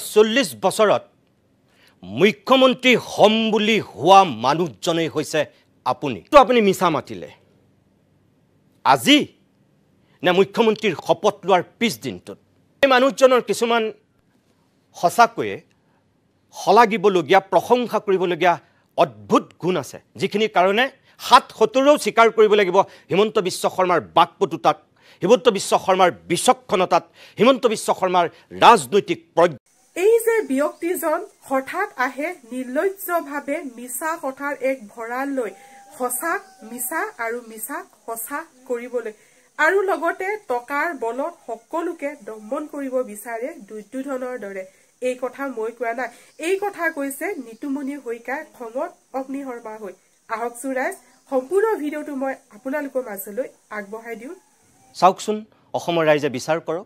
40 বছৰত মুখ্যমন্ত্ৰী হম বুলি হোৱা মানুহজনেই হৈছে আপুনি তো আপুনি মিছা মাতিলে আজি না মুখ্যমন্ত্ৰীৰ শপত লোৱাৰ পিছ দিনটোত এই মানুহজনৰ কিছুমান হসাকয়ে হলাগিবলগীয়া প্ৰশংসা কৰিবলগীয়া অদ্ভুত গুণ আছে যিখিনি কাৰণে হাত হতৰেও স্বীকাৰ কৰিব লাগিব হিমন্ত বিশ্ব শৰ্মাৰ বাকপটুতাক হিমন্ত বিশ্ব শৰ্মাৰ বিচক্ষণতাত হিমন্ত বিশ্ব শৰ্মাৰ ৰাজনৈতিক এই যে ব্যক্তিজন হঠাৎ আহে নিৰ্লজ্জভাৱে মিছা কথাৰ এক ভঁৰাল লৈ হসাক মিছা আৰু মিছাক হসা কৰিবলৈ আৰু লগতে টকাৰ বলত সকলোকে দমন কৰিব বিচাৰে দুৰ্যোধনৰ দৰে এই কথা মই কোৱা নাই এই কথা কৈছে নিতুমণি হৈকাৰ খঙত অগ্নিশৰ্মা হৈ আহক সুৰাজ সম্পূৰ্ণ ভিডিঅ'টো মই আপোনালোকৰ মাজলৈ আগবঢ়াই দিওঁ চাওকচোন অসমৰ ৰাইজে বিচাৰ কৰক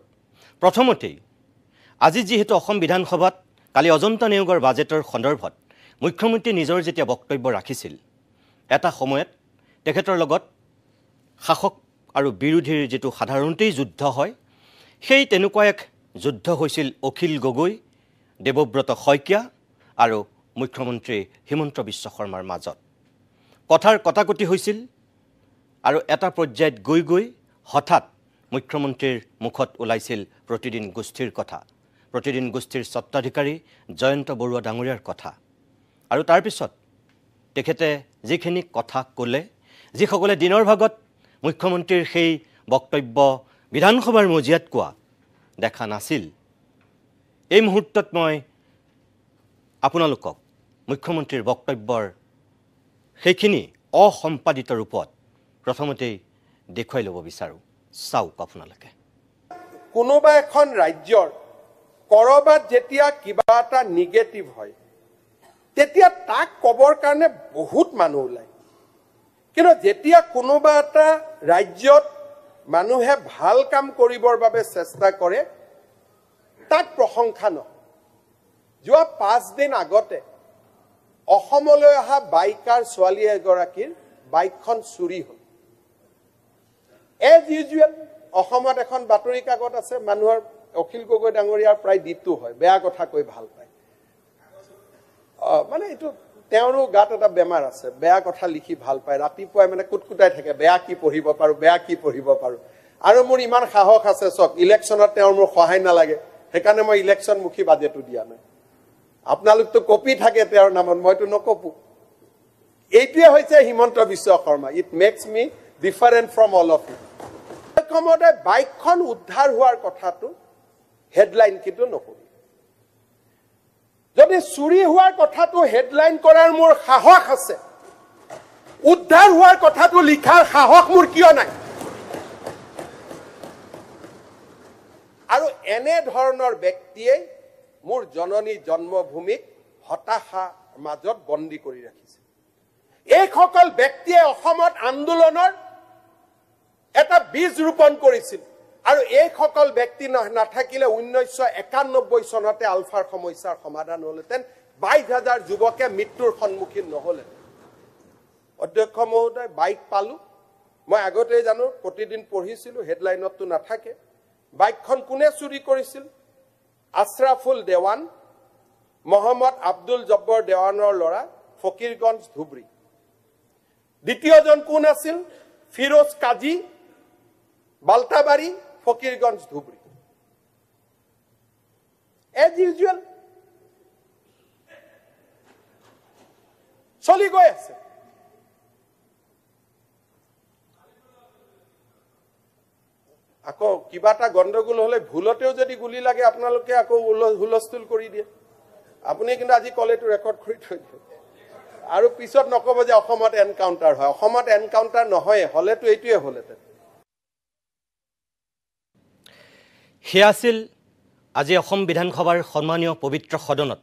প্ৰথমতেই আজি যেহেতু অসম বিধানসভাত কালি অজন্তা নিয়োগৰ বাজেটৰ সন্দৰ্ভত মুখ্যমন্ত্ৰী নিজৰ যেতিয়া বক্তব্য ৰাখিছিল এটা সময়ত তেখেতৰ লগত শাসক আৰু বিৰোধীৰ যেটো সাধাৰণতেই যুদ্ধ হয় সেই তেনেকুৱা এক যুদ্ধ হৈছিল অখিল গগৈ দেৱব্ৰত শইকীয়া আৰু মুখ্যমন্ত্ৰী হিমন্ত বিশ্ব শৰ্মাৰ মাজত কথাৰ কটাকটি হৈছিল আৰু এটা পৰ্যায়ত গৈ গৈ হঠাৎ মুখ্যমন্ত্ৰীৰ মুখত ওলাইছিল প্ৰতিদিন গোষ্ঠীৰ কথা প্ৰতিদিন গোষ্ঠীৰ স্বত্বাধিকাৰী জয়ন্ত বৰুৱা ডাঙৰীয়াৰ কথা আৰু তাৰ পিছত তেখেতে যিখিনি কথা ক'লে যিসকলে দিনৰ ভাগত মুখ্যমন্ত্ৰীৰ সেই বক্তব্য বিধানসভাৰ মজিয়াত কোৱা দেখা নাছিল এই মুহূৰ্তত মই আপোনালোকক মুখ্যমন্ত্ৰীৰ বক্তব্যৰ সেইখিনি অসম্পাদিত ৰূপত প্ৰথমতেই দেখুৱাই ল'ব বিচাৰো চাওক আপোনালোকে কোনোবা এখন ৰাজ্যৰ কৰবাত যেতিয়া কিবা এটা নিগেটিভ হয় তেতিয়া তাক কবৰ কাৰণে বহুত মানুহ ওলায় কিন্তু যেতিয়া কোনোবা এটা ৰাজ্যত মানুহে ভাল কাম কৰিবৰ বাবে চেষ্টা কৰে তাক প্ৰশংসা নহয় যোৱা 5 দিন আগতে অসমলৈ অহা বাইকাৰ ছোৱালী এগৰাকীৰ বাইকখন চুৰি হ'ল এজ ইউজুৱেল অসমত এখন বাতৰি কাকত আছে মানুহৰ অখিল গগৈ ডাঙৰীয়াৰ প্ৰায় দিনটো হয় বেয়া কথা কৈ ভাল পায় মানে এইটো তেওঁৰো গাত এটা বেমাৰ আছে বেয়া কথা লিখি ভাল পায় ৰাতিপুৱাই মানে কুটকুটাই থাকে বেয়া কি পঢ়িব পাৰো বেয়া কি পঢ়িব পাৰো আৰু মোৰ ইমান সাহস আছে চক ইলেকশ্যনত তেওঁৰ মোৰ সহায় নালাগে সেইকাৰণে মই ইলেকশ্যন মুখী বাজেটটো দিয়া নাই আপোনালোকতো কপি থাকে তেওঁৰ নামত মইতো নকপো এইটোৱে হৈছে Himanta Biswa Sarma it makes me different from all of you কমতে বাইকখন উদ্ধাৰ হোৱাৰ কথাটো হেডলাইন কিন্তু নকৰি যদি চুৰি হোৱাৰ কথাটো হেডলাইন কৰাৰ মোৰ সাহস আছে উদ্ধাৰ হোৱাৰ কথাটো লিখাৰ সাহস মোৰ কিয় নাই আৰু এনে ধৰণৰ ব্যক্তিয়ে মোৰ জননী জন্মভূমিক হতাশাৰ মাজত বন্দী কৰি ৰাখিছে এইসকল ব্যক্তিয়ে অসমত আন্দোলনৰ এটা বীজ ৰোপণ কৰিছিল আৰু এইসকল ব্যক্তি নাথাকিলে 1991 চনতে আলফাৰ সমস্যাৰ সমাধান হ'লহেঁতেন 22,000 যুৱকে মৃত্যুৰ সন্মুখীন নহ'লে অধ্যক্ষ মহোদয় বাইক পালো মই আগতেই জানো প্ৰতিদিন পঢ়িছিলো হেডলাইনতটো নাথাকে বাইকখন কোনে চুৰি কৰিছিল আশৰাফুল দেৱান মোহাম্মদ আব্দুল জব্বৰ দেৱানৰ ল'ৰা ফকিৰগঞ্জ ধুবৰী দ্বিতীয়জন কোন আছিল ফিৰোজ কাজী বালতাবাৰী ফকিৰগঞ্জ ধুবৰী এজ ইউজুৱেল চলি গৈ আছে আকৌ কিবা এটা গণ্ডগোল হলে ভুলতেও যদি গুলি লাগে আপোনালোকে আকৌ হুলস্থুল কৰি দিয়ে আপুনি কিন্তু আজি কলেটো ৰেকৰ্ড কৰি থৈ দিয়ে আৰু পিছত নকব যে অসমত এনকাউন্টাৰ হয় অসমত এনকাউন্টাৰ নহয় হলেতো এইটোৱে হলহেঁতেন সেয়া আছিল আজি অসম বিধানসভাৰ সন্মানীয় পবিত্ৰ সদনত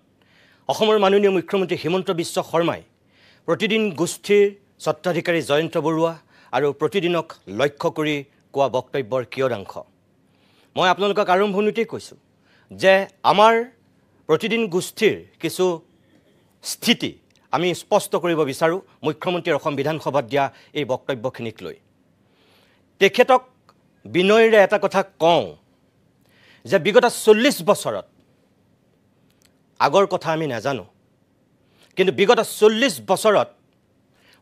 অসমৰ মাননীয় মুখ্যমন্ত্ৰী হিমন্ত বিশ্ব শৰ্মাই প্ৰতিদিন গোষ্ঠীৰ স্বত্বাধিকাৰী জয়ন্ত বৰুৱা আৰু প্ৰতিদিনক লক্ষ্য কৰি কোৱা বক্তব্যৰ কিয়দাংশ মই আপোনালোকক আৰম্ভণিতেই কৈছোঁ যে আমাৰ প্ৰতিদিন গোষ্ঠীৰ কিছু স্থিতি আমি স্পষ্ট কৰিব বিচাৰোঁ মুখ্যমন্ত্ৰীৰ অসম বিধানসভাত দিয়া এই বক্তব্যখিনিক লৈ তেখেতক বিনয়েৰে এটা কথা কওঁ যে বিগত 40 বছৰত আগৰ কথা আমি নাজানো, কিন্তু বিগত 40 বছৰত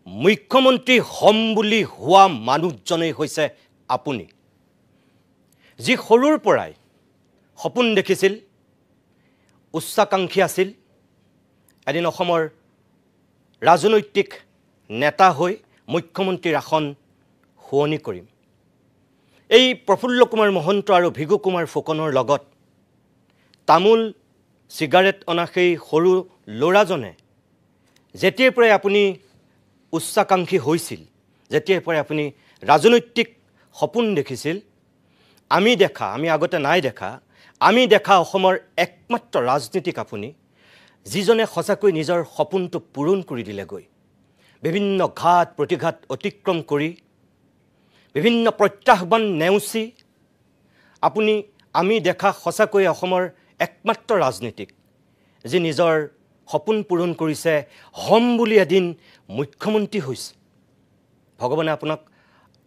মুখ্যমন্ত্ৰী হম বুলি হোৱা মানুহজনেই হৈছে আপুনি, যি সৰুৰ পৰাই সপোন দেখিছিল, উচ্চাকাংক্ষী আছিল, এদিন অসমৰ ৰাজনৈতিক নেতা হৈ মুখ্যমন্ত্ৰীৰ আসন শুৱনি কৰিম। এই প্ৰফুল্ল কুমাৰ মহন্ত আৰু ভিগু কুমাৰ ফুকনৰ লগত তামোল চিগাৰেট অনা সেই সৰু ল'ৰাজনে যেতিয়াৰ পৰাই আপুনি উচ্চাকাংক্ষী হৈছিল, যেতিয়াৰ পৰাই আপুনি ৰাজনৈতিক সপোন দেখিছিল, আমি আগতে নাই দেখা, আমি দেখা অসমৰ একমাত্ৰ ৰাজনীতিক আপুনি, যিজনে সঁচাকৈ নিজৰ সপোনটো পূৰণ কৰি দিলেগৈ। বিভিন্ন ঘাট প্ৰতিঘাত অতিক্ৰম কৰি, বিভিন্ন প্ৰত্যাহ্বান নেওচি আমি দেখা সঁচাকৈ অসমৰ একমাত্ৰ ৰাজনীতিক, যি নিজৰ সপোন পূৰণ কৰিছে, হম বুলি এদিন মুখ্যমন্ত্ৰী হৈছে। ভগৱানে আপোনাক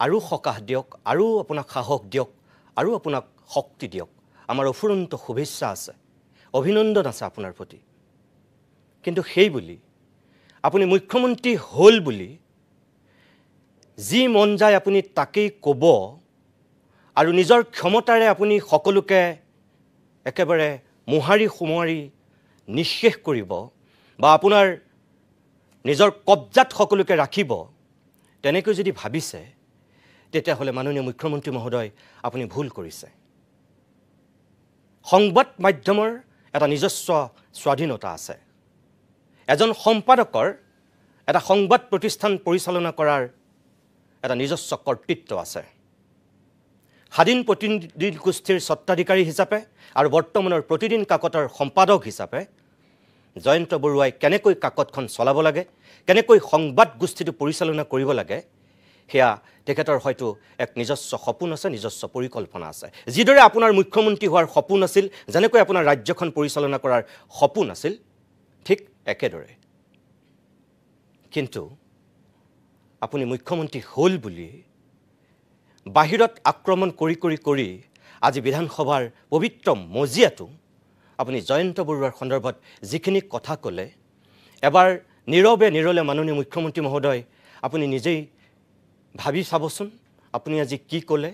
আৰু সকাহ দিয়ক, আৰু আপোনাক সাহস দিয়ক, আৰু আপোনাক শক্তি দিয়ক। আমাৰ অফুৰন্ত শুভেচ্ছা আছে, অভিনন্দন আছে আপোনাৰ প্ৰতি। কিন্তু সেই বুলি আপুনি মুখ্যমন্ত্ৰী হ'ল বুলি যি মন যায় আপুনি তাকেই ক'ব, আৰু নিজৰ ক্ষমতাৰে আপুনি সকলোকে একেবাৰে মোহাৰি নিঃশেষ কৰিব, বা আপোনাৰ নিজৰ কব্জাত সকলোকে ৰাখিব, তেনেকৈ যদি ভাবিছে, তেতিয়াহ'লে মাননীয় মুখ্যমন্ত্ৰী মহোদয় আপুনি ভুল কৰিছে। সংবাদ মাধ্যমৰ এটা নিজস্ব স্বাধীনতা আছে, এজন সম্পাদকৰ এটা সংবাদ প্ৰতিষ্ঠান পৰিচালনা কৰাৰ এটা নিজস্ব কৰ্তৃত্ব আছে। স্বাধীন প্ৰতিনিধি গোষ্ঠীৰ স্বত্বাধিকাৰী হিচাপে আৰু বৰ্তমানৰ প্ৰতিদিন কাকতৰ সম্পাদক হিচাপে জয়ন্ত বৰুৱাই কেনেকৈ কাকতখন চলাব লাগে, কেনেকৈ সংবাদ গোষ্ঠীটো পৰিচালনা কৰিব লাগে, সেয়া তেখেতৰ হয়তো এক নিজস্ব সপোন আছে, নিজস্ব পৰিকল্পনা আছে। যিদৰে আপোনাৰ মুখ্যমন্ত্ৰী হোৱাৰ সপোন আছিল, যেনেকৈ আপোনাৰ ৰাজ্যখন পৰিচালনা কৰাৰ সপোন আছিল, ঠিক একেদৰে। কিন্তু আপুনি মুখ্যমন্ত্ৰী হ'ল বুলি বাহিৰত আক্ৰমণ কৰি আজি বিধানসভাৰ পবিত্ৰ মজিয়াটো আপুনি জয়ন্ত বৰুৱাৰ সন্দৰ্ভত যিখিনি কথা ক'লে, এবাৰ নীৰৱে মাননীয় মুখ্যমন্ত্ৰী মহোদয় আপুনি নিজেই ভাবি চাবচোন, আপুনি আজি কি ক'লে।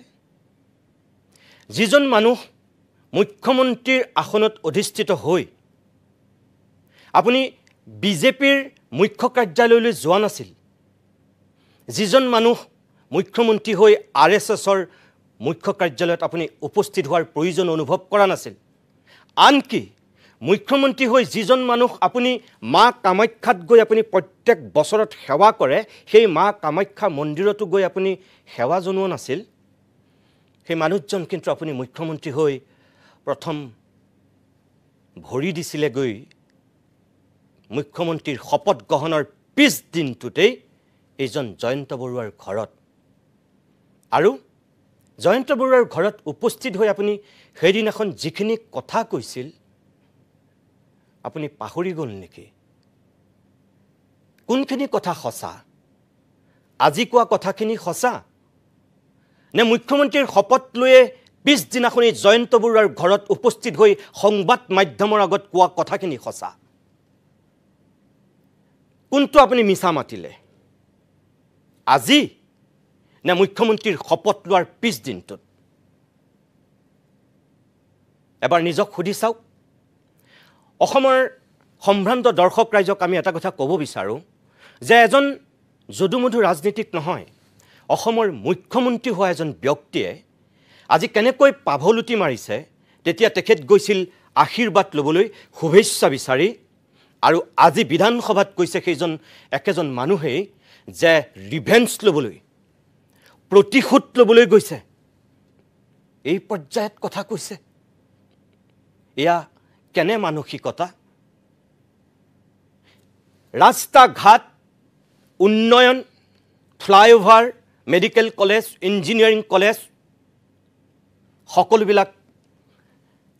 যিজন মানুহ মুখ্যমন্ত্ৰীৰ আসনত অধিষ্ঠিত হৈ আপুনি বিজেপিৰ মুখ্য কাৰ্যালয়লৈ যোৱা নাছিল, যিজন মানুহ মুখ্যমন্ত্ৰী হৈ RSSৰ মুখ্য কাৰ্যালয়ত আপুনি উপস্থিত হোৱাৰ প্ৰয়োজন অনুভৱ কৰা নাছিল, আনকি মুখ্যমন্ত্ৰী হৈ যিজন মানুহ আপুনি মা কামাখ্যাত গৈ আপুনি প্ৰত্যেক বছৰত সেৱা কৰে, সেই মা কামাখ্যা মন্দিৰতো গৈ আপুনি সেৱা জনোৱা নাছিল, সেই মানুহজন কিন্তু আপুনি মুখ্যমন্ত্ৰী হৈ প্ৰথম ভৰি দিছিলেগৈ মুখ্যমন্ত্ৰীৰ শপত গ্ৰহণৰ পিছদিনটোতেই এইজন জয়ন্ত বৰুৱাৰ ঘৰত। আৰু জয়ন্ত বৰুৱাৰ ঘৰত উপস্থিত হৈ আপুনি সেইদিনাখন যিখিনি কথা কৈছিল, আপুনি পাহৰি গ'ল নেকি? কোনখিনি কথা সঁচা? আজি কোৱা কথাখিনি সঁচা নে মুখ্যমন্ত্ৰীৰ শপত লৈয়ে পিছদিনাখনি জয়ন্ত বৰুৱাৰ ঘৰত উপস্থিত হৈ সংবাদ মাধ্যমৰ আগত কোৱা কথাখিনি সঁচা? কোনটো আপুনি মিছা মাতিলে, আজি নে মুখ্যমন্ত্ৰীৰ শপত লোৱাৰ পিছদিনটোত? এবাৰ নিজক সুধি চাওক। অসমৰ সম্ভ্ৰান্ত দৰ্শক ৰাইজক আমি এটা কথা ক'ব বিচাৰোঁ যে এজন যদুমধু ৰাজনীতিক নহয়, অসমৰ মুখ্যমন্ত্ৰী হোৱা এজন ব্যক্তিয়ে আজি কেনেকৈ পাভলুটি মাৰিছে, তেতিয়া তেখেত গৈছিল আশীৰ্বাদ ল'বলৈ, শুভেচ্ছা বিচাৰি, আৰু আজি বিধানসভাত কৈছে সেইজন একেজন মানুহেই যে ৰিভেঞ্চ ল'বলৈ, প্ৰতিশোধ ল'বলৈ গৈছে। এই পৰ্যায়ত কথা কৈছে, এয়া কেনে মানসিকতা? ৰাস্তা ঘাট উন্নয়ন, flyover, medical college, engineering college, সকলোবিলাক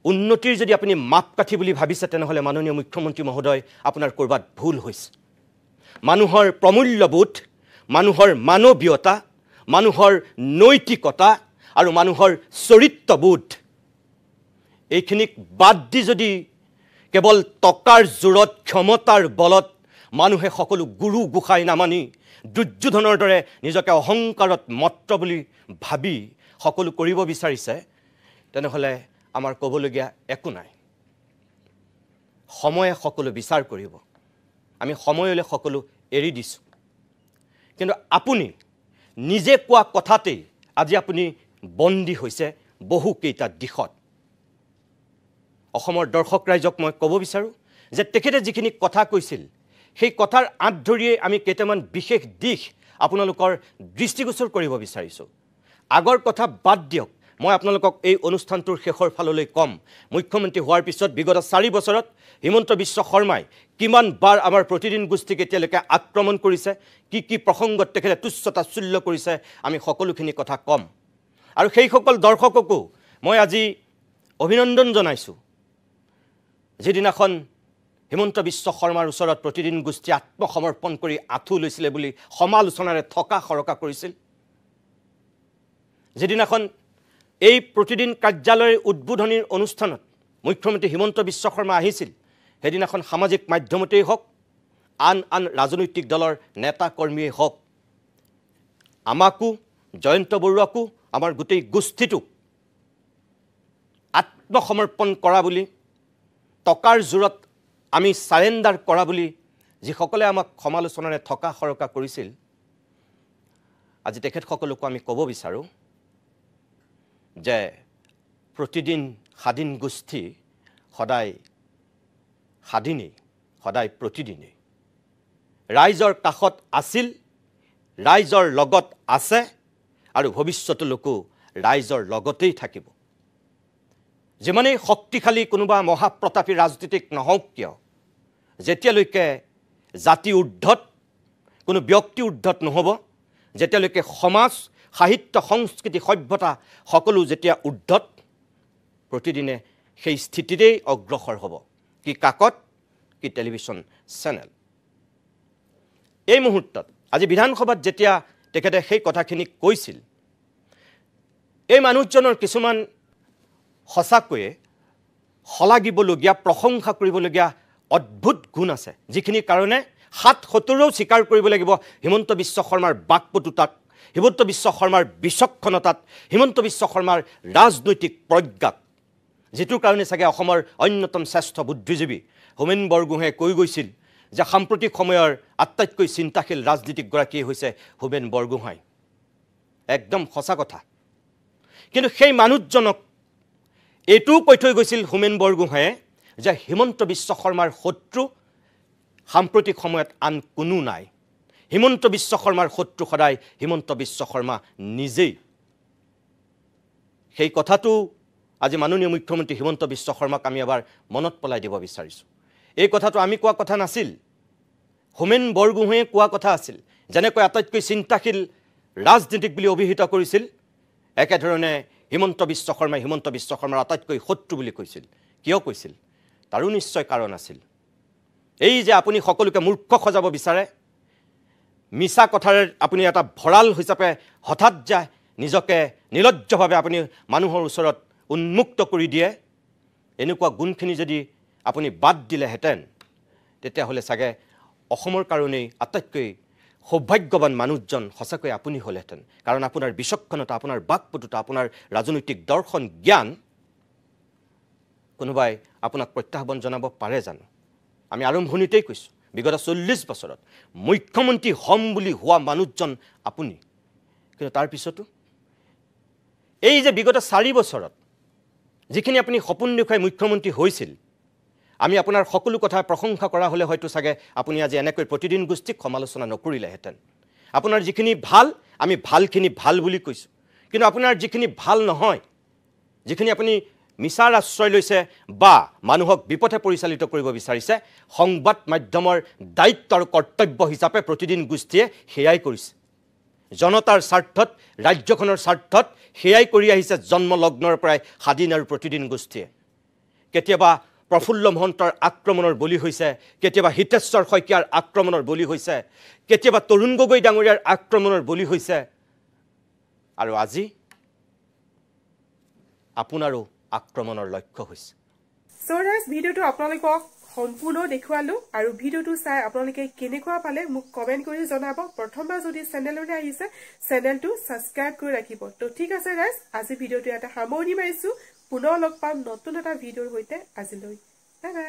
উন্নতিৰ যদি আপুনি মাপকাঠি বুলি ভাবিছে, তেনেহ'লে মাননীয় মুখ্যমন্ত্ৰী মহোদয় আপোনাৰ ক'ৰবাত ভুল হৈছে। মানুহৰ প্ৰমূল্যবোধ, মানুহৰ মানৱীয়তা, মানুহৰ নৈতিকতা আৰু মানুহৰ চৰিত্ৰবোধ, এইখিনিক বাদ দি যদি কেৱল টকাৰ জোৰত ক্ষমতাৰ বলত মানুহে সকলো গুৰু গোসাঁই নামানি দুৰ্যোধনৰ দৰে নিজকে অহংকাৰত মত্ত বুলি ভাবি সকলো কৰিব বিচাৰিছে, তেনেহ'লে আমাৰ ক'বলগীয়া একো নাই। সময়ে সকলো বিচাৰ কৰিব। আমি সময়লৈ সকলো এৰি দিছোঁ। কিন্তু আপুনি নিজে কোৱা কথাতেই আজি আপুনি বন্দী হৈছে বহুকেইটা দিশত। অসমৰ দৰ্শক ৰাইজক মই ক'ব বিচাৰোঁ যে তেখেতে যিখিনি কথা কৈছিল, সেই কথাৰ আঁত ধৰিয়েই আমি কেইটামান বিশেষ দিশ আপোনালোকৰ দৃষ্টিগোচৰ কৰিব বিচাৰিছোঁ। আগৰ কথা বাদ দিয়ক, মই আপোনালোকক এই অনুষ্ঠানটোৰ শেষৰ ফাললৈ ক'ম। মুখ্যমন্ত্ৰী হোৱাৰ পিছত বিগত 4 বছৰত হিমন্ত বিশ্ব শৰ্মাই কিমান বাৰ আমাৰ প্ৰতিদিন গোষ্ঠীক এতিয়ালৈকে আক্ৰমণ কৰিছে, কি প্ৰসংগত তেখেতে তুচ্ছতাচ্ছুল্য কৰিছে, আমি সকলোখিনি কথা ক'ম। আৰু সেইসকল দৰ্শককো মই আজি অভিনন্দন জনাইছোঁ, যিদিনাখন হিমন্ত বিশ্ব শৰ্মাৰ ওচৰত প্ৰতিদিন গোষ্ঠী আত্মসমৰ্পণ কৰি আঁঠু লৈছিলে বুলি সমালোচনাৰে থকা সৰকা কৰিছিল। যিদিনাখন এই প্ৰতিদিন কাৰ্যালয়ৰ উদ্বোধনীৰ অনুষ্ঠানত মুখ্যমন্ত্ৰী হিমন্ত বিশ্ব শৰ্মা আহিছিল, সেইদিনাখন সামাজিক মাধ্যমতেই হওক, আন ৰাজনৈতিক দলৰ নেতা কৰ্মীয়েই হওক, আমাকো, জয়ন্ত বৰুৱাকো, আমাৰ গোটেই গোষ্ঠীটোক আত্মসমৰ্পণ কৰা বুলি, টকাৰ জোৰত আমি চাৰেণ্ডাৰ কৰা বুলি যিসকলে আমাক সমালোচনাৰে থকা সৰকা কৰিছিল, আজি তেখেতসকলকো আমি ক'ব বিচাৰোঁ যে প্ৰতিদিন স্বাধীন গোষ্ঠী সদায় স্বাধীনেই, সদায় প্ৰতিদিনেই ৰাইজৰ কাষত আছিল, ৰাইজৰ লগত আছে আৰু ভৱিষ্যতলৈকো ৰাইজৰ লগতেই থাকিব। যিমানেই শক্তিশালী কোনোবা মহাপ্ৰতাপী ৰাজনীতিক নহওক কিয়, যেতিয়ালৈকে জাতি ঊৰ্ধত, কোনো ব্যক্তি ঊৰ্ধত নহ'ব, যেতিয়ালৈকে সমাজ, সাহিত্য, সংস্কৃতি, সভ্যতা সকলো যেতিয়া ঊৰ্ধত, প্ৰতিদিনে সেই স্থিতিতেই অগ্ৰসৰ হ'ব, কি কাকত, কি টেলিভিশ্যন চেনেল। এই মুহূৰ্তত আজি বিধানসভাত যেতিয়া তেখেতে সেই কথাখিনি কৈছিল, এই মানুহজনৰ কিছুমান সঁচাকৈয়ে শলাগিবলগীয়া, প্ৰশংসা কৰিবলগীয়া অদ্ভুত গুণ আছে, যিখিনিৰ কাৰণে ৭-৭ও স্বীকাৰ কৰিব লাগিব হিমন্ত বিশ্ব শৰ্মাৰ বাকপটুতাক, হিমন্ত বিশ্ব শৰ্মাৰ বিচক্ষণতাত, হিমন্ত বিশ্ব শৰ্মাৰ ৰাজনৈতিক প্ৰজ্ঞাক, যিটোৰ কাৰণে চাগে অসমৰ অন্যতম শ্ৰেষ্ঠ বুদ্ধিজীৱী হোমেন বৰগোহাঁয়ে কৈ গৈছিল যে সাম্প্ৰতিক সময়ৰ আটাইতকৈ চিন্তাশীল ৰাজনীতিকগৰাকীয়ে হৈছে হোমেন বৰগোহাঁই। একদম সঁচা কথা। কিন্তু সেই মানুহজনক এইটোও কৈ থৈ গৈছিল হোমেন বৰগোহাঁয়ে যে হিমন্ত বিশ্ব শৰ্মাৰ শত্ৰু সাম্প্ৰতিক সময়ত আন কোনো নাই, হিমন্ত বিশ্ব শৰ্মাৰ শত্ৰু সদায় হিমন্ত বিশ্ব শৰ্মা নিজেই। সেই কথাটো আজি মাননীয় মুখ্যমন্ত্ৰী হিমন্ত বিশ্ব শৰ্মাক আমি এবাৰ মনত পেলাই দিব বিচাৰিছোঁ। এই কথাটো আমি কোৱা কথা নাছিল, হোমেন বৰগোহাঁয়ে কোৱা কথা আছিল। যেনেকৈ আটাইতকৈ চিন্তাশীল ৰাজনীতিক বুলি অভিহিত কৰিছিল, একেধৰণে হিমন্ত বিশ্ব শৰ্মাৰ আটাইতকৈ শত্ৰু বুলি কৈছিল। কিয় কৈছিল? তাৰো নিশ্চয় কাৰণ আছিল। এই যে আপুনি সকলোকে মূৰ্খ সজাব বিচাৰে, মিছা কথাৰে আপুনি এটা ভঁৰাল হিচাপে হঠাৎ যায় নিজকে নিলজ্জভাৱে আপুনি মানুহৰ ওচৰত উন্মুক্ত কৰি দিয়ে, এনেকুৱা গুণখিনি যদি আপুনি বাদ দিলেহেঁতেন, তেতিয়াহ'লে চাগে অসমৰ কাৰণেই আটাইতকৈ সৌভাগ্যৱান মানুহজন সঁচাকৈ আপুনি হ'লেহেঁতেন। কাৰণ আপোনাৰ বিচক্ষণতা, আপোনাৰ বাকপটুতা, আপোনাৰ ৰাজনৈতিক দৰ্শন, জ্ঞান কোনোবাই আপোনাক প্ৰত্যাহ্বান জনাব পাৰে জানো? আমি আৰম্ভণিতেই কৈছোঁ, বিগত 40 বছৰত মুখ্যমন্ত্ৰী হ'ম বুলি হোৱা মানুহজন আপুনি। কিন্তু তাৰপিছতো এই যে বিগত 4 বছৰত যিখিনি আপুনি সপোন দেখুৱাই মুখ্যমন্ত্ৰী হৈছিল, আমি আপোনাৰ সকলো কথা প্ৰশংসা কৰা হ'লে হয়তো চাগে আপুনি আজি এনেকৈ প্ৰতিদিন গোষ্ঠীক সমালোচনা নকৰিলেহেঁতেন। আপোনাৰ যিখিনি ভাল, আমি ভালখিনি ভাল বুলি কৈছোঁ। কিন্তু আপোনাৰ যিখিনি ভাল নহয়, যিখিনি আপুনি মিছাৰ আশ্ৰয় লৈছে বা মানুহক বিপথে পৰিচালিত কৰিব বিচাৰিছে, সংবাদ মাধ্যমৰ দায়িত্ব আৰু কৰ্তব্য হিচাপে প্ৰতিদিন গোষ্ঠীয়ে সেয়াই কৰিছে। জনতাৰ স্বাৰ্থত, ৰাজ্যখনৰ স্বাৰ্থত সেয়াই কৰি আহিছে জন্মলগ্নৰ পৰাই স্বাধীন আৰু প্ৰতিদিন গোষ্ঠীয়ে। কেতিয়াবা প্ৰফুল্ল মহন্তৰ আক্ৰমণৰ বলি হৈছে, কেতিয়াবা হিতেশ্বৰ শইকীয়াৰ আক্ৰমণৰ বলি হৈছে, কেতিয়াবা তৰুণ গগৈ ডাঙৰীয়াৰ আক্ৰমণৰ বলি হৈছে, আৰু আজি আপোনাৰো আক্ৰমণৰ লক্ষ্য হৈছে। সো গাইজ ভিডিঅ'টো আপোনালোকক সম্পূৰ্ণ দেখুৱালো আৰু ভিডিঅ'টো চাই আপোনালোকে কেনেকুৱা পালে মোক কমেন্ট কৰি জনাব প্ৰথমবাৰ যদি চেনেললৈ আহিছে চেনেলটো সাবস্ক্ৰাইব কৰি ৰাখিব তো ঠিক আছে গাইজ আজি ভিডিঅ'টো এটা সামৰণি মাৰিছো পুনৰ লগ পাম নতুন এটা ভিডিঅ'ৰ সৈতে আজিলৈ বাই বাই